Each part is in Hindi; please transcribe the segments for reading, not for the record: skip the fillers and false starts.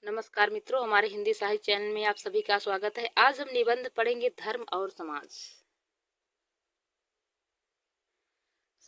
नमस्कार मित्रों, हमारे हिंदी साहित्य चैनल में आप सभी का स्वागत है। आज हम निबंध पढ़ेंगे धर्म और समाज।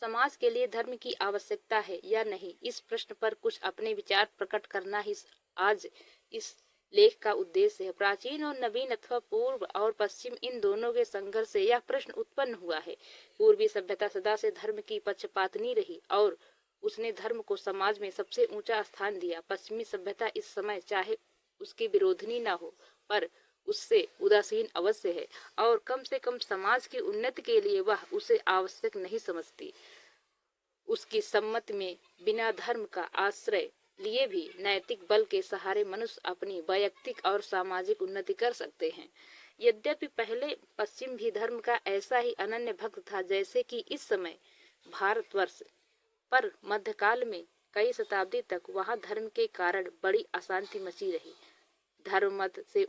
समाज के लिए धर्म की आवश्यकता है या नहीं, इस प्रश्न पर कुछ अपने विचार प्रकट करना ही आज इस लेख का उद्देश्य है। प्राचीन और नवीन अथवा पूर्व और पश्चिम इन दोनों के संघर्ष से यह प्रश्न उत्पन्न हुआ है। पूर्वी सभ्यता सदा से धर्म की पक्षपातनी रही और उसने धर्म को समाज में सबसे ऊंचा स्थान दिया। पश्चिमी सभ्यता इस समय चाहे उसकी विरोधिनी न हो, पर उससे उदासीन अवश्य है और कम से कम समाज की उन्नति के लिए वह उसे आवश्यक नहीं समझती। उसकी सम्मति में बिना धर्म का आश्रय लिए भी नैतिक बल के सहारे मनुष्य अपनी वैयक्तिक और सामाजिक उन्नति कर सकते हैं। यद्यपि पहले पश्चिम भी धर्म का ऐसा ही अनन्य भक्त था जैसे कि इस समय भारतवर्ष, पर मध्यकाल में कई शताब्दी तक वहां धर्म के कारण बड़ी अशांति मची रही। धर्म मत से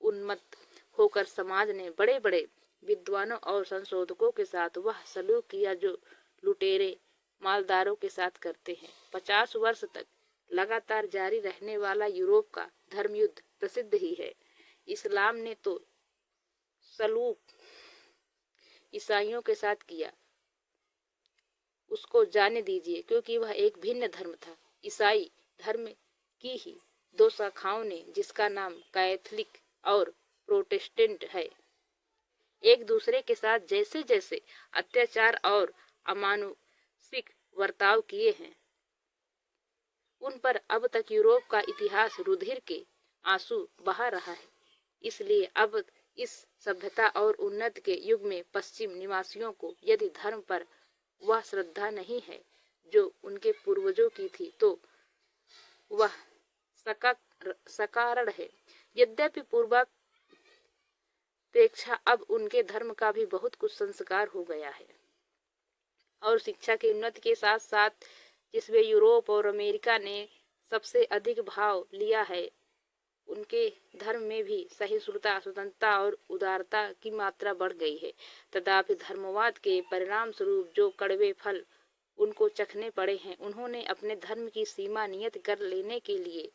उन्मत्त होकर समाज ने बड़े बड़े विद्वानों और संशोधकों के साथ वह सलूक किया जो लुटेरे मालदारों के साथ करते हैं। 50 वर्ष तक लगातार जारी रहने वाला यूरोप का धर्मयुद्ध प्रसिद्ध ही है। इस्लाम ने तो सलूक ईसाइयों के साथ किया, उसको जाने दीजिए, क्योंकि वह एक भिन्न धर्म था। ईसाई धर्म की ही दो शाखाओं ने, जिसका नाम कैथोलिक और प्रोटेस्टेंट है, एक दूसरे के साथ जैसे जैसे अत्याचार और अमानुषिक बर्ताव किए हैं, उन पर अब तक यूरोप का इतिहास रुधिर के आंसू बहा रहा है। इसलिए अब इस सभ्यता और उन्नति के युग में पश्चिम निवासियों को यदि धर्म पर वह श्रद्धा नहीं है जो उनके पूर्वजों की थी, तो वह सकारण है। यद्यपि पूर्वापेक्षा अब उनके धर्म का भी बहुत कुछ संस्कार हो गया है और शिक्षा की उन्नति के साथ साथ जिसमें यूरोप और अमेरिका ने सबसे अधिक भाव लिया है, उनके धर्म में भी सहिष्णुता, स्वतंत्रता और उदारता की मात्रा बढ़ गई है। तथापि धर्मवाद के परिणाम स्वरूप जो कड़वे फल उनको चखने पड़े हैं, उन्होंने अपने धर्म की सीमा नियत कर लेने के लिए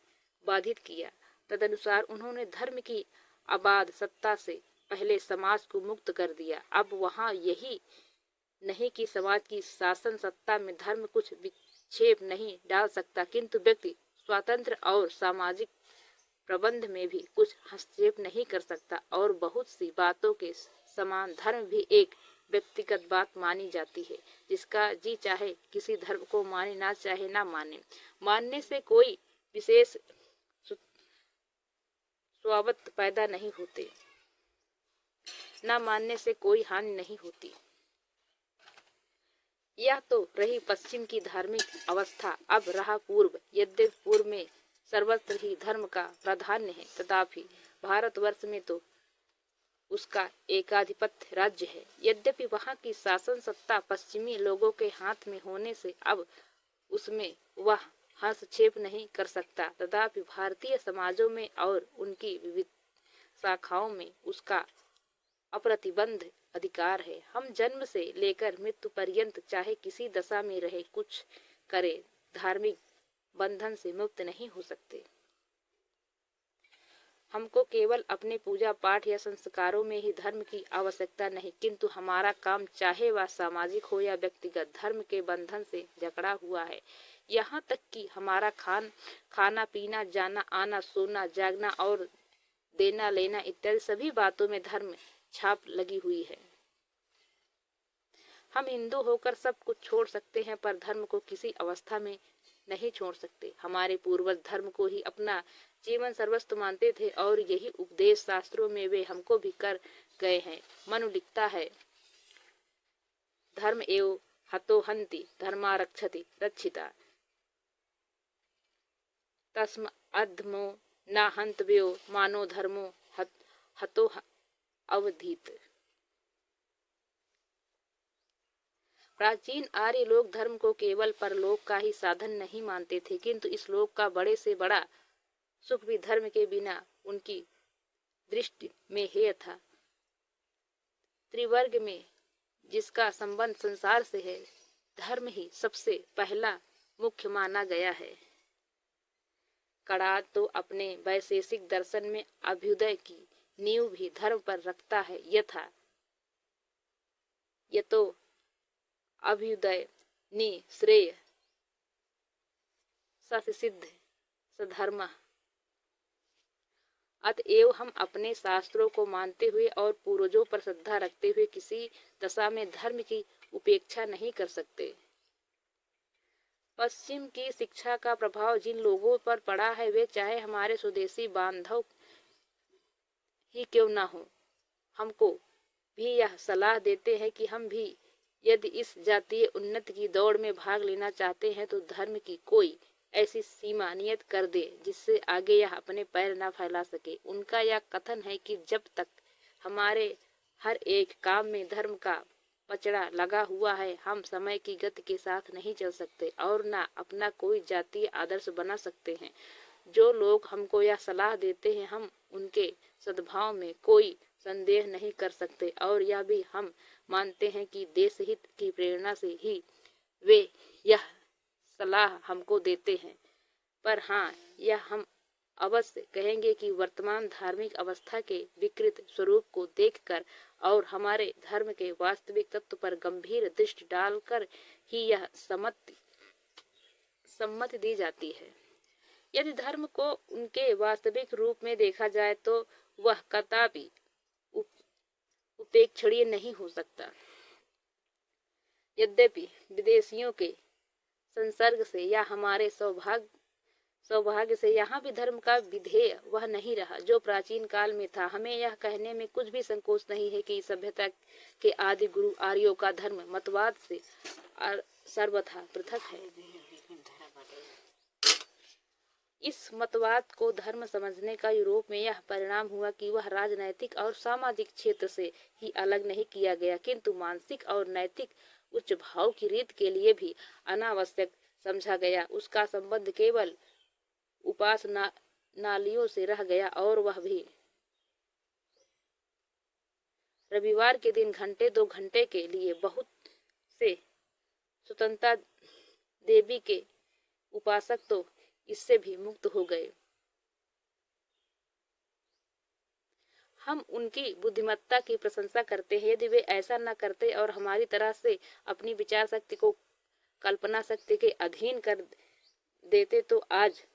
बाधित किया। तदनुसार उन्होंने धर्म की अबाध सत्ता से पहले समाज को मुक्त कर दिया। अब वहाँ यही नहीं कि समाज की शासन सत्ता में धर्म कुछ विक्षेप नहीं डाल सकता, किंतु व्यक्ति स्वातंत्र और सामाजिक प्रबंध में भी कुछ हस्तक्षेप नहीं कर सकता। और बहुत सी बातों के समान धर्म भी एक व्यक्तिगत बात मानी जाती है, जिसका जी चाहे किसी धर्म को माने, ना चाहे ना माने। मानने से कोई विशेष स्वागत पैदा नहीं होते, ना मानने से कोई हानि नहीं होती। यह तो रही पश्चिम की धार्मिक अवस्था। अब रहा पूर्व। यद्यपि पूर्व में सर्वत्र ही धर्म का प्राधान्य है, तथापि भारतवर्ष में तो उसका एकाधिपत्य राज्य है। यद्यपि वहाँ की शासन सत्ता पश्चिमी लोगों के हाथ में होने से अब उसमें वह हस्तक्षेप नहीं कर सकता, तथापि भारतीय समाजों में और उनकी विविध शाखाओं में उसका अप्रतिबंध अधिकार है। हम जन्म से लेकर मृत्यु पर्यंत चाहे किसी दशा में रहे, कुछ करे, धार्मिक बंधन से मुक्त नहीं हो सकते। हमको केवल अपने पूजा पाठ या संस्कारों में ही धर्म की आवश्यकता नहीं, किंतु हमारा काम चाहे वह सामाजिक हो या व्यक्तिगत, धर्म के बंधन से जकड़ा हुआ है। यहाँ तक कि हमारा खाना पीना, जाना आना, सोना जागना और देना लेना इत्यादि सभी बातों में धर्म छाप लगी हुई है। हम हिंदू होकर सब कुछ छोड़ सकते हैं, पर धर्म को किसी अवस्था में नहीं छोड़ सकते। हमारे पूर्वज धर्म को ही अपना जीवन सर्वस्व मानते थे और यही उपदेश शास्त्रों में वे हमको भी कर गए हैं। मनु लिखता है, धर्म एव हतो हन्ति धर्मारक्षति रक्षिता, तस्म अधमो न हन्तव्यो मानो धर्मो हतो अवधीत। प्राचीन आर्य लोग धर्म को केवल परलोक का ही साधन नहीं मानते थे, किंतु इस लोक का बड़े से बड़ा सुख भी धर्म के बिना उनकी दृष्टि में हेय था। त्रिवर्ग में जिसका संबंध संसार से है, धर्म ही सबसे पहला मुख्य माना गया है। कड़ा तो अपने वैशेषिक दर्शन में अभ्युदय की नींव भी धर्म पर रखता है। यतो अभ्युदय नि श्रेय ससिद्ध सधर्म। अतएव हम अपने शास्त्रों को मानते हुए और पूर्वजों पर श्रद्धा रखते हुए किसी दशा में धर्म की उपेक्षा नहीं कर सकते। पश्चिम की शिक्षा का प्रभाव जिन लोगों पर पड़ा है वे चाहे हमारे स्वदेशी बांधव ही क्यों न हो, हमको भी यह सलाह देते हैं कि हम भी यदि इस जातीय उन्नति की दौड़ में भाग लेना चाहते हैं तो धर्म की कोई ऐसी सीमा नियत कर दे जिससे आगे यह अपने पैर न फैला सके। उनका यह कथन है कि जब तक हमारे हर एक काम में धर्म का पचड़ा लगा हुआ है हम समय की गति के साथ नहीं चल सकते और न अपना कोई जातीय आदर्श बना सकते हैं। जो लोग हमको यह सलाह देते हैं हम उनके सद्भाव में कोई संदेह नहीं कर सकते और यह भी हम मानते हैं कि देश हित की प्रेरणा से ही वे यह सलाह हमको देते हैं। पर हाँ, यह हम अवश्य कहेंगे कि वर्तमान धार्मिक अवस्था के विकृत स्वरूप को देखकर और हमारे धर्म के वास्तविक तत्व पर गंभीर दृष्टि डालकर ही यह सम्मति दी जाती है। यदि धर्म को उनके वास्तविक रूप में देखा जाए तो वह कदापि उपेक्षणीय नहीं हो सकता। यद्यपि विदेशियों के संसर्ग से या हमारे सौभाग्य से यहाँ भी धर्म का विधेय वह नहीं रहा जो प्राचीन काल में था। हमें यह कहने में कुछ भी संकोच नहीं है कि सभ्यता के आदि गुरु आर्यों का धर्म मतवाद से सर्वथा पृथक है। इस मतवाद को धर्म समझने का यूरोप में यह परिणाम हुआ कि वह राजनैतिक और सामाजिक क्षेत्र से ही अलग नहीं किया गया किंतु मानसिक और नैतिक उच्च भाव की रीत के लिए भी अनावश्यक समझा गया। उसका संबंध केवल उपासनालियों से रह गया और वह भी रविवार के दिन घंटे 2 घंटे के लिए बहुत से स्वतंत्रता देवी के उपासक तो इससे भी मुक्त हो गए। हम उनकी बुद्धिमत्ता की प्रशंसा करते हैं। यदि वे ऐसा न करते और हमारी तरह से अपनी विचार शक्ति को कल्पना शक्ति के अधीन कर देते तो आज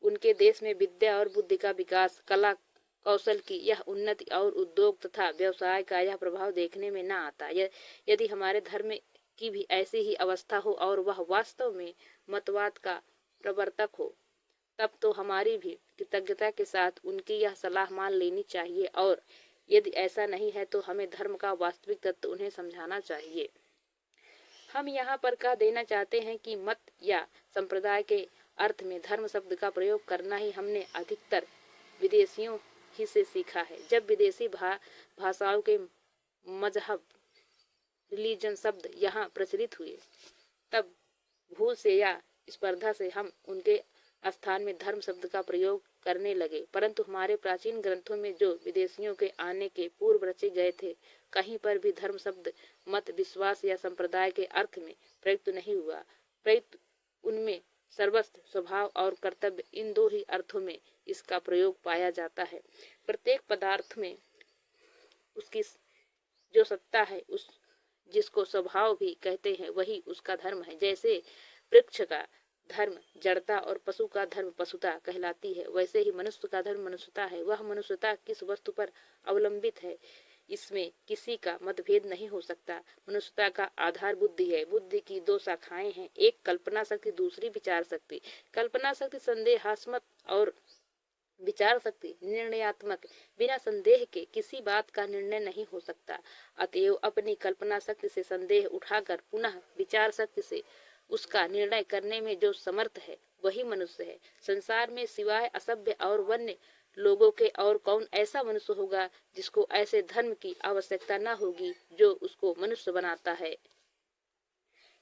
उनके देश में विद्या और बुद्धि का विकास, कला कौशल की यह उन्नति और उद्योग तथा व्यवसाय का यह प्रभाव देखने में न आता। यदि हमारे धर्म की भी ऐसी ही अवस्था हो और वह वास्तव में मतवाद का प्रवर्तक हो तब तो हमारी भी कृतज्ञता के साथ उनकी यह सलाह मान लेनी चाहिए और यदि ऐसा नहीं है तो हमें धर्म का वास्तविक तत्व उन्हें समझाना चाहिए। हम यहाँ पर कह देना चाहते हैं कि मत या संप्रदाय के अर्थ में धर्म शब्द का प्रयोग करना ही हमने अधिकतर विदेशियों ही से सीखा है। जब विदेशी भाषाओं के मजहब रिलीजन शब्द यहाँ प्रचलित हुए तब भूल से या स्पर्धा से हम उनके स्थान में धर्म शब्द का प्रयोग करने लगे, परंतु हमारे प्राचीन ग्रंथों में जो विदेशियों के आने के पूर्व रचे गए थे कहीं पर भी धर्म शब्द मत, विश्वास या संप्रदाय के अर्थ में प्रयुक्त नहीं हुआ। प्रयुक्त उनमें सर्वस्व, स्वभाव और कर्तव्य इन 2 ही अर्थों में इसका प्रयोग पाया जाता है। प्रत्येक पदार्थ में उसकी जो सत्ता है उस जिसको स्वभाव भी कहते हैं वही उसका धर्म है। जैसे वृक्ष का धर्म जड़ता और पशु का धर्म पशुता कहलाती है, वैसे ही मनुष्य का धर्म मनुष्यता है। वह मनुष्यता किस वस्तु पर अवलंबित है इसमें किसी का मतभेद नहीं हो सकता। मनुष्यता का आधार बुद्धि है। बुद्धि की 2 शाखाएं हैं, एक कल्पना शक्ति, दूसरी विचार शक्ति। कल्पना शक्ति संदेहात्मक और विचार शक्ति निर्णयात्मक। बिना संदेह के किसी बात का निर्णय नहीं हो सकता। अतएव अपनी कल्पना शक्ति से संदेह उठाकर पुनः विचार शक्ति से उसका निर्णय करने में जो समर्थ है वही मनुष्य है। संसार में सिवाय असभ्य और वन्य लोगों के और कौन ऐसा मनुष्य होगा जिसको ऐसे धर्म की आवश्यकता न होगी जो उसको मनुष्य बनाता है।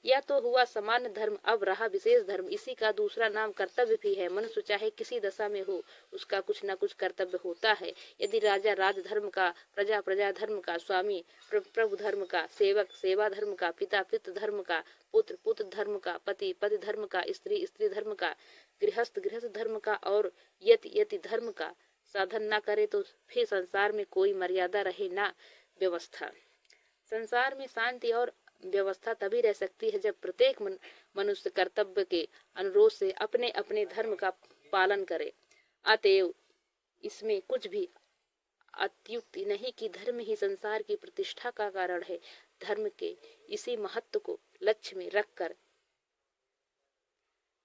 यह तो हुआ सामान्य धर्म, अब रहा विशेष धर्म। इसी का दूसरा नाम कर्तव्य भी है। मनुष्य चाहे किसी दशा में हो उसका कुछ न कुछ कर्तव्य होता है। यदि राजा राज धर्म का, प्रजा प्रजा धर्म का, स्वामी प्रभु धर्म का, सेवक सेवा धर्म का, पिता पितृ धर्म का, पुत्र पुत्र धर्म का, पति पति धर्म का, स्त्री स्त्री धर्म का, गृहस्थ गृहस्थ धर्म का और यति यति धर्म का साधन न करे तो फिर संसार में कोई मर्यादा रहे ना व्यवस्था। संसार में शांति और व्यवस्था तभी रह सकती है जब प्रत्येक मनुष्य कर्तव्य के अनुरोध से अपने अपने धर्म का पालन करे। अतएव इसमें कुछ भी अत्युक्ति नहीं कि धर्म ही संसार की प्रतिष्ठा का कारण है। धर्म के इसी महत्व को लक्ष्य में रखकर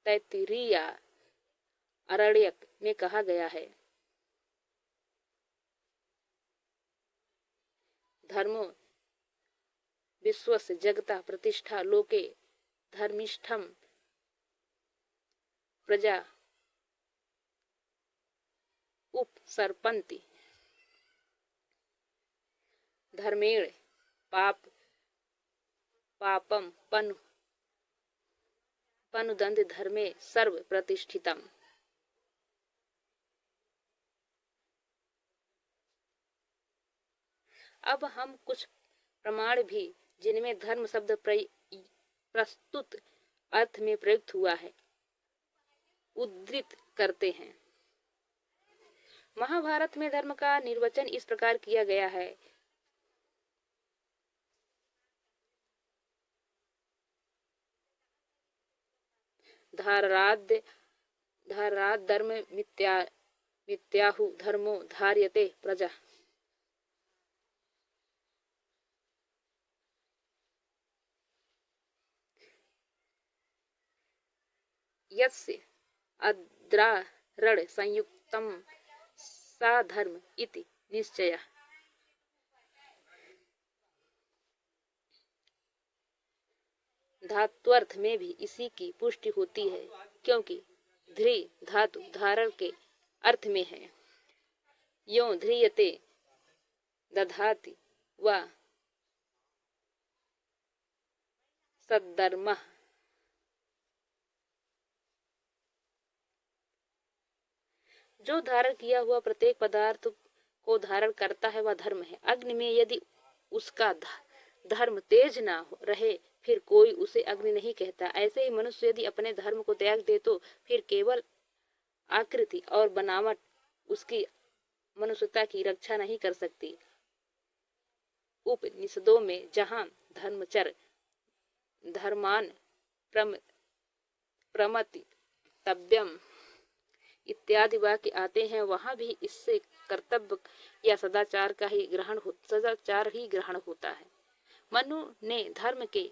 तैत्तिरीय आरण्यक में कहा गया है, धर्मो विश्वस्य जगता प्रतिष्ठा लोके धर्मिष्ठम प्रजा उपसर्पन्ति। धर्मेण पापम पनुदन्त धर्मे सर्व प्रतिष्ठितम। अब हम कुछ प्रमाण भी जिनमें धर्म शब्द प्रस्तुत अर्थ में प्रयुक्त हुआ है उद्धृत करते हैं। महाभारत में धर्म का निर्वचन इस प्रकार किया गया है, धाराद धर्म मिथ्याहु धर्मो धार्यते प्रजा। यस्य अद्रारण संयुक्तम सा धर्म इति निश्चय। धात्वर्थ में भी इसी की पुष्टि होती है, क्योंकि ध्री धातु धारण के अर्थ में है। यो ध्रियते दधाति व सद्धर्म। जो धारण किया हुआ प्रत्येक पदार्थ को धारण करता है वह धर्म है। अग्नि में यदि उसका धर्म तेज ना रहे फिर कोई उसे अग्नि नहीं कहता। ऐसे ही मनुष्य यदि अपने धर्म को त्याग दे तो फिर केवल आकृति और बनावट उसकी मनुष्यता की रक्षा नहीं कर सकती। उपनिषदों में जहाँ धर्मचर धर्मान प्रमति तव्यम इत्यादि वाक्य आते हैं, वहां भी इससे कर्तव्य या सदाचार ही ग्रहण होता है। मनु ने धर्म के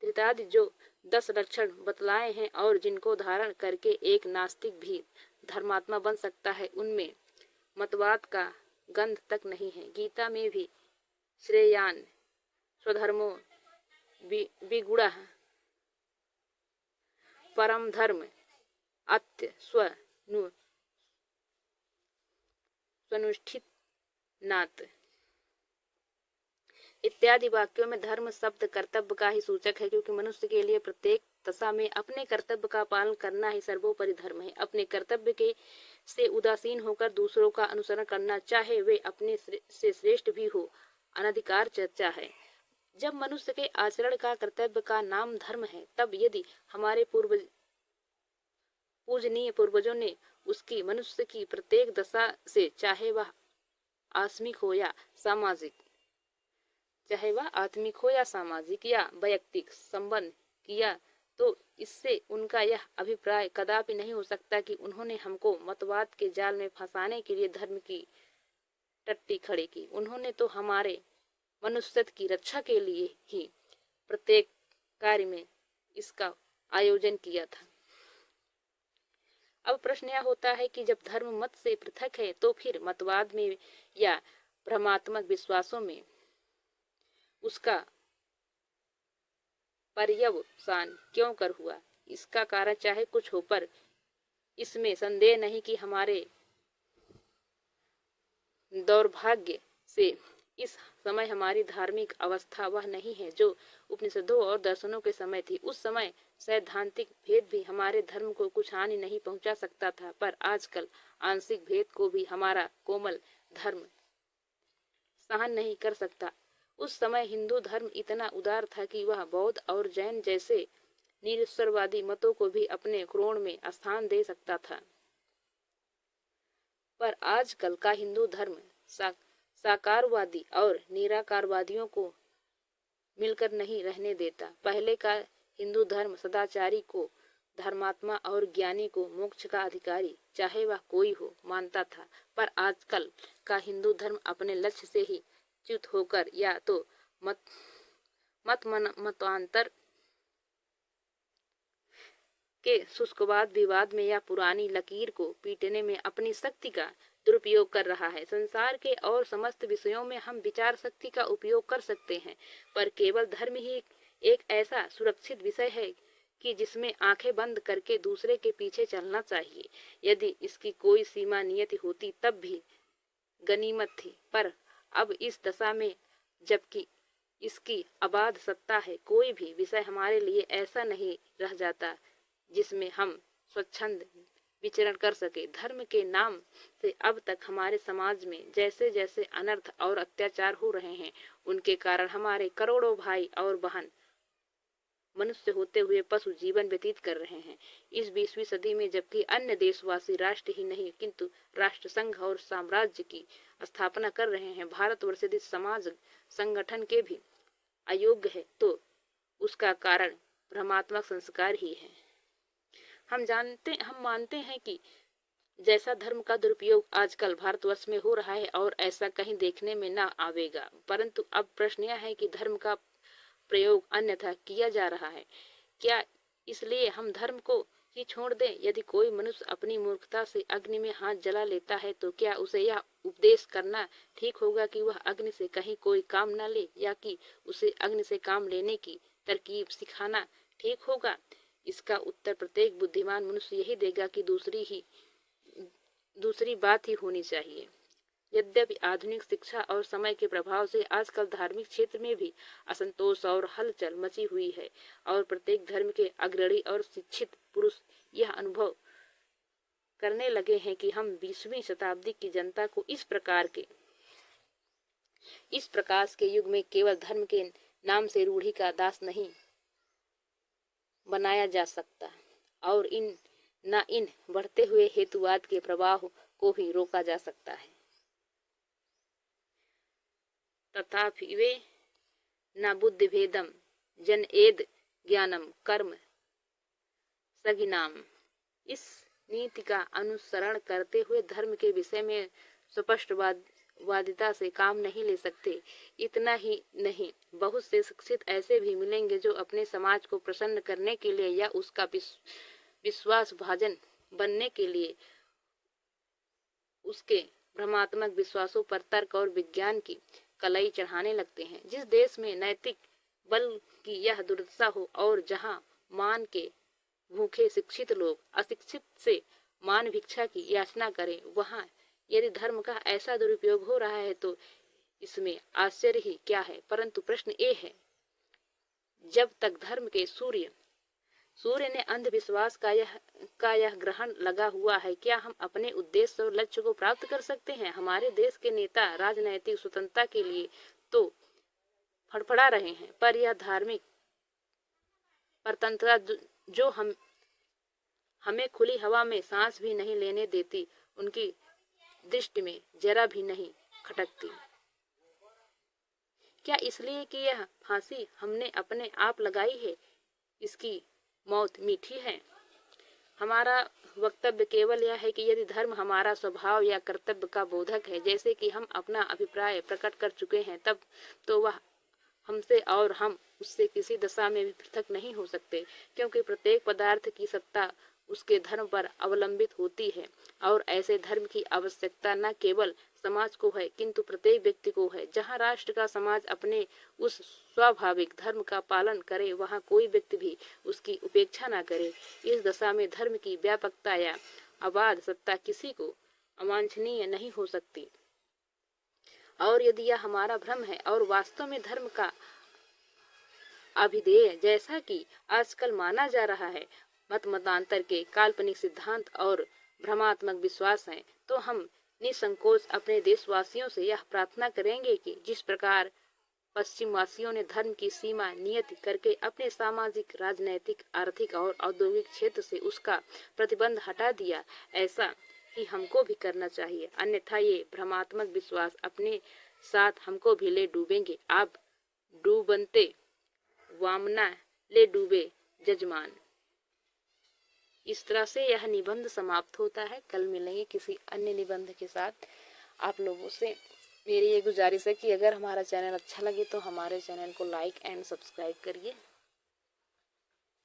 धृतादि जो 10 लक्षण बतलाए हैं और जिनको धारण करके एक नास्तिक भी धर्मात्मा बन सकता है, उनमें मतवाद का गंध तक नहीं है। गीता में भी श्रेयान स्वधर्मो विगुणः परम धर्म अत्य स्वनुष्ठित नात इत्यादि वाक्यों में धर्म शब्द कर्तव्य का ही सूचक है, क्योंकि मनुष्य के लिए प्रत्येक दशा में अपने कर्तव्य का पालन करना ही सर्वोपरि धर्म है। अपने कर्तव्य के से उदासीन होकर दूसरों का अनुसरण करना, चाहे वे अपने से श्रेष्ठ भी हो, अनधिकार चर्चा है। जब मनुष्य के आचरण का कर्तव्य का नाम धर्म है, तब यदि हमारे पूजनीय पूर्वजों ने उसकी मनुष्य की प्रत्येक दशा से चाहे वह आत्मिक हो या सामाजिक या वैयक्तिक संबंध किया, तो इससे उनका यह अभिप्राय कदापि नहीं हो सकता कि उन्होंने हमको मतवाद के जाल में फंसाने के लिए धर्म की टट्टी खड़ी की। उन्होंने तो हमारे मनुष्यत्व की रक्षा के लिए ही प्रत्येक कार्य में इसका आयोजन किया था। अब प्रश्न यह होता है कि जब धर्म मत से पृथक है तो फिर मतवाद में या भ्रमात्मक विश्वासों में उसका पर्यवसान क्यों कर हुआ? इसका कारण चाहे कुछ हो, पर इसमें संदेह नहीं कि हमारे दौर्भाग्य से इस समय हमारी धार्मिक अवस्था वह नहीं है जो उपनिषदों और दर्शनों के समय थी। उस समय सैद्धांतिक भेद भी हमारे धर्म को कुछ हानि नहीं पहुंचा सकता था, पर आजकल आंशिक भेद को भी हमारा कोमल धर्म सहन नहीं कर सकता। उस समय हिंदू धर्म इतना उदार था कि वह बौद्ध और जैन जैसे निरीश्वरवादी मतों को भी अपने क्रोड़ में स्थान दे सकता था। पर आजकल का हिंदू धर्म साकारवादी और निराकारवादियों को मिलकर नहीं रहने देता। पहले का हिंदू धर्म सदाचारी को, धर्मात्मा और ज्ञानी को मोक्ष का अधिकारी, चाहे वह कोई हो, मानता था। पर आजकल का हिंदू धर्म अपने लक्ष्य से ही च्युत होकर या तो मतांतर के शुष्कवाद विवाद में या पुरानी लकीर को पीटने में अपनी शक्ति का दुरुपयोग कर रहा है। संसार के और समस्त विषयों में हम विचार शक्ति का उपयोग कर सकते हैं, पर केवल धर्म ही एक ऐसा सुरक्षित विषय है कि जिसमें आंखें बंद करके दूसरे के पीछे चलना चाहिए। यदि इसकी कोई सीमा नियति होती तब भी गनीमत थी, पर अब इस दशा में जबकि इसकी अबाध सत्ता है, कोई भी विषय हमारे लिए ऐसा नहीं रह जाता जिसमें हम स्वच्छंद विचरण कर सके। धर्म के नाम से अब तक हमारे समाज में जैसे जैसे अनर्थ और अत्याचार हो रहे हैं, उनके कारण हमारे करोड़ों भाई और बहन मनुष्य होते हुए पशु जीवन व्यतीत कर रहे हैं। इस 20वीं सदी में जबकि अन्य देशवासी राष्ट्र ही नहीं किंतु राष्ट्र संघ और साम्राज्य की स्थापना कर रहे हैं, भारतवर्ष यदि समाज संगठन के भी अयोग्य है तो उसका कारण भ्रमात्मक संस्कार ही है। हम मानते हैं कि जैसा धर्म का दुरुपयोग आजकल भारतवर्ष में हो रहा है और ऐसा कहीं देखने में ना आवेगा, परंतु अब प्रश्न यह है कि धर्म का प्रयोग अन्यथा किया जा रहा है। क्या इसलिए हम धर्म को ही छोड़ दें? यदि कोई मनुष्य अपनी मूर्खता से अग्नि में हाथ जला लेता है तो क्या उसे यह उपदेश करना ठीक होगा कि वह अग्नि से कहीं कोई काम न ले, या कि उसे अग्नि से काम लेने की तरकीब सिखाना ठीक होगा? इसका उत्तर प्रत्येक बुद्धिमान मनुष्य यही देगा कि दूसरी बात ही होनी चाहिए। यद्यपि आधुनिक शिक्षा और समय के प्रभाव से आजकल धार्मिक क्षेत्र में भी असंतोष और हलचल मची हुई है और प्रत्येक धर्म के अग्रणी और शिक्षित पुरुष यह अनुभव करने लगे हैं कि हम 20वीं शताब्दी की जनता को इस प्रकाश के युग में केवल धर्म के नाम से रूढ़ी का दास नहीं बनाया जा सकता और इन बढ़ते हुए हेतुवाद के प्रवाह को भी रोका जा सकता है। तथापि वे न बुद्धि भेदम जनएद ज्ञानम कर्म सगिनाम, इस नीति का अनुसरण करते हुए धर्म के विषय में स्पष्टवादिता से काम नहीं ले सकते। इतना ही नहीं, बहुत से शिक्षित ऐसे भी मिलेंगे जो अपने समाज को प्रसन्न करने के लिए या उसका विश्वास भाजन बनने के लिए उसके भ्रमात्मक विश्वासों पर तर्क और विज्ञान की कलई चढ़ाने लगते हैं। जिस देश में नैतिक बल की यह दुर्दशा हो और जहां मान के भूखे शिक्षित लोग अशिक्षित से मान भिक्षा की याचना करें, वहां यदि धर्म का ऐसा दुरुपयोग हो रहा है तो इसमें आश्चर्य ही क्या है। परंतु प्रश्न ये है, जब तक धर्म के सूर्य ने अंधविश्वास का यह ग्रहण लगा हुआ है, क्या हम अपने उद्देश्य और लक्ष्य को प्राप्त कर सकते हैं? हमारे देश के नेता राजनैतिक स्वतंत्रता के लिए तो फड़फड़ा रहे हैं, पर यह धार्मिक परतंत्रता जो हमें खुली हवा में सांस भी नहीं लेने देती, उनकी दृष्टि में जरा भी नहीं खटकती। क्या इसलिए कि यह फांसी हमने अपने आप लगाई है, इसकी मौत मीठी है? हमारा वक्तव्य केवल यह है कि यदि धर्म हमारा स्वभाव या कर्तव्य का बोधक है, जैसे कि हम अपना अभिप्राय प्रकट कर चुके हैं, तब तो वह हमसे और हम उससे किसी दशा में भी पृथक नहीं हो सकते, क्योंकि प्रत्येक पदार्थ की सत्ता उसके धर्म पर अवलंबित होती है और ऐसे धर्म की आवश्यकता न केवल समाज को है किंतु प्रत्येक व्यक्ति को है। जहाँ राष्ट्र का समाज अपने उस स्वाभाविक धर्म का पालन करे, वहाँ कोई व्यक्ति भी उसकी उपेक्षा न करे। इस दशा में धर्म की व्यापकता या अबाध सत्ता किसी को अवांछनीय नहीं हो सकती। और यदि यह हमारा भ्रम है और वास्तव में धर्म का अभिधेय जैसा कि आजकल माना जा रहा है मतांतर के काल्पनिक सिद्धांत और भ्रमात्मक विश्वास हैं, तो हम निसंकोच अपने देशवासियों से यह प्रार्थना करेंगे कि जिस प्रकार पश्चिमवासियों ने धर्म की सीमा नियत करके अपने सामाजिक, राजनैतिक, आर्थिक और औद्योगिक क्षेत्र से उसका प्रतिबंध हटा दिया। ऐसा ही हमको भी करना चाहिए, अन्यथा ये भ्रमात्मक विश्वास अपने साथ हमको भी ले डूबेंगे। आप डूबनते वामना ले डूबे जजमान। इस तरह से यह निबंध समाप्त होता है। कल मिलेंगे किसी अन्य निबंध के साथ। आप लोगों से मेरी ये गुजारिश है कि अगर हमारा चैनल अच्छा लगे तो हमारे चैनल को लाइक एंड सब्सक्राइब करिए।